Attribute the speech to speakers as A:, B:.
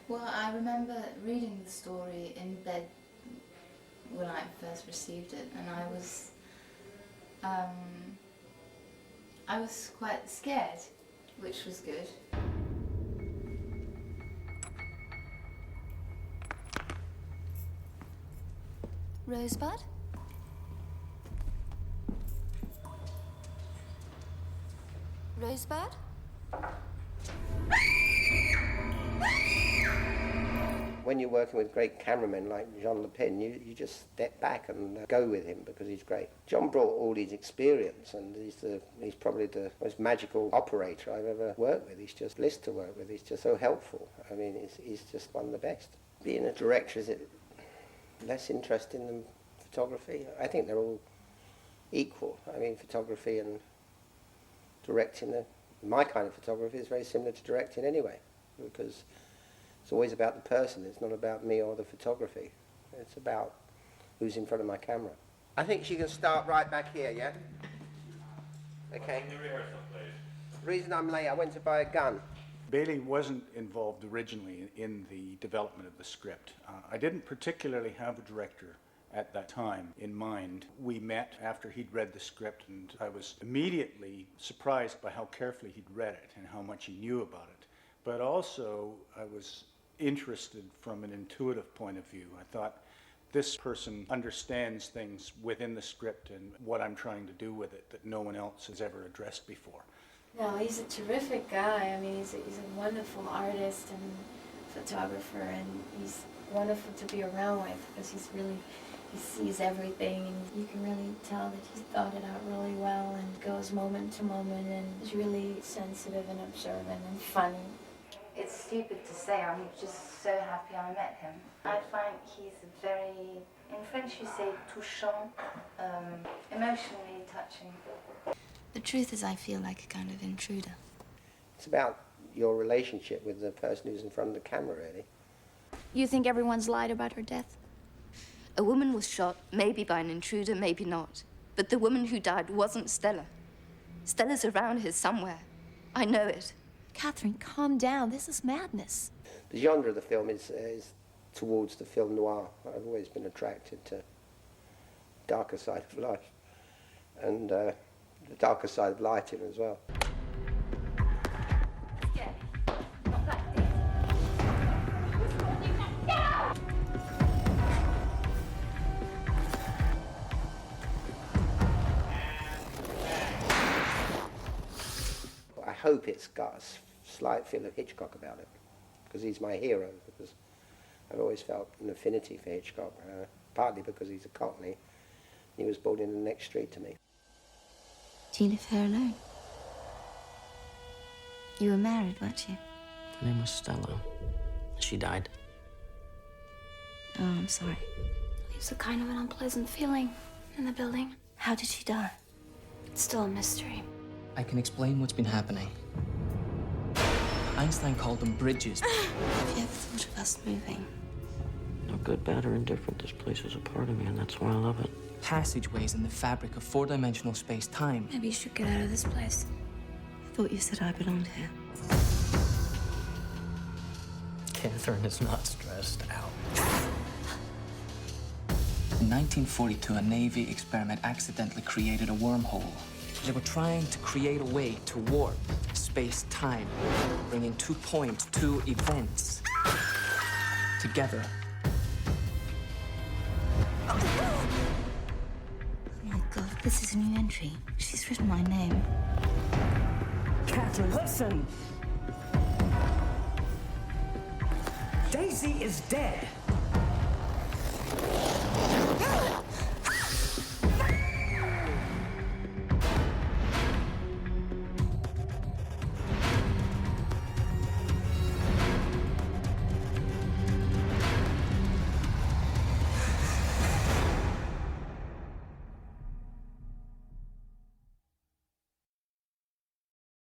A: Well, I remember reading the story in bed when I first received it, and I was quite scared, which was good.
B: Rosebud? Rosebud?
C: When you're working with great cameramen like Jean Lepine, you just step back and go with him because he's great. John brought all his experience, and he's probably the most magical operator I've ever worked with. He's just bliss to work with. He's just so helpful. I mean, he's just one of the best. Being a director, is it less interesting than photography? I think they're all equal. I mean, photography and directing, my kind of photography is very similar to directing anyway, because it's always about the person. It's not about me or the photography. It's about who's in front of my camera. I think she can start right back here, yeah? Okay.
D: The rehearsal, please.
C: The reason I'm late, I went to buy a gun.
E: Bailey wasn't involved originally in the development of the script. I didn't particularly have a director at that time in mind. We met after he'd read the script, and I was immediately surprised by how carefully he'd read it and how much he knew about it. But also, I was interested from an intuitive point of view. I thought, this person understands things within the script and what I'm trying to do with it that no one else has ever addressed before.
F: No, he's a terrific guy. I mean, he's a wonderful artist and photographer, and he's wonderful to be around with because he sees everything, and you can really tell that he's thought it out really well and goes moment to moment, and is really sensitive and observant and funny.
A: It's stupid to say, I'm just so happy I met him. I find he's a very, in French you say touchant, emotionally touching.
B: The truth is, I feel like a kind of intruder.
C: It's about your relationship with the person who's in front of the camera, really.
B: You think everyone's lied about her death? A woman was shot, maybe by an intruder, maybe not. But the woman who died wasn't Stella. Stella's around here somewhere. I know it.
G: Catherine, calm down. This is madness.
C: The genre of the film is towards the film noir. I've always been attracted to the darker side of life, and the darker side of lighting as well. I hope it's got a slight feel of Hitchcock about it, because he's my hero, because I've always felt an affinity for Hitchcock, partly because he's a Cockney. He was born in the next street to me.
B: Do you live here alone? You were married, weren't you?
H: Her name was Stella. She died.
B: Oh, I'm sorry.
F: Leaves a kind of an unpleasant feeling in the building.
B: How did she die?
F: It's still a mystery.
H: I can explain what's been happening. Einstein called them bridges.
B: Have you ever thought of us moving?
H: No, good, bad, or indifferent, this place is a part of me, and that's why I love it. Passageways in the fabric of four-dimensional space-time.
F: Maybe you should get out of this place.
B: I thought you said I belonged here.
H: Catherine is not stressed out. In 1942, a Navy experiment accidentally created a wormhole. They were trying to create a way to warp space-time, bringing 2 points, 2 events together.
B: Oh my God, this is a new entry. She's written my name.
I: Catherine, listen! Daisy is dead.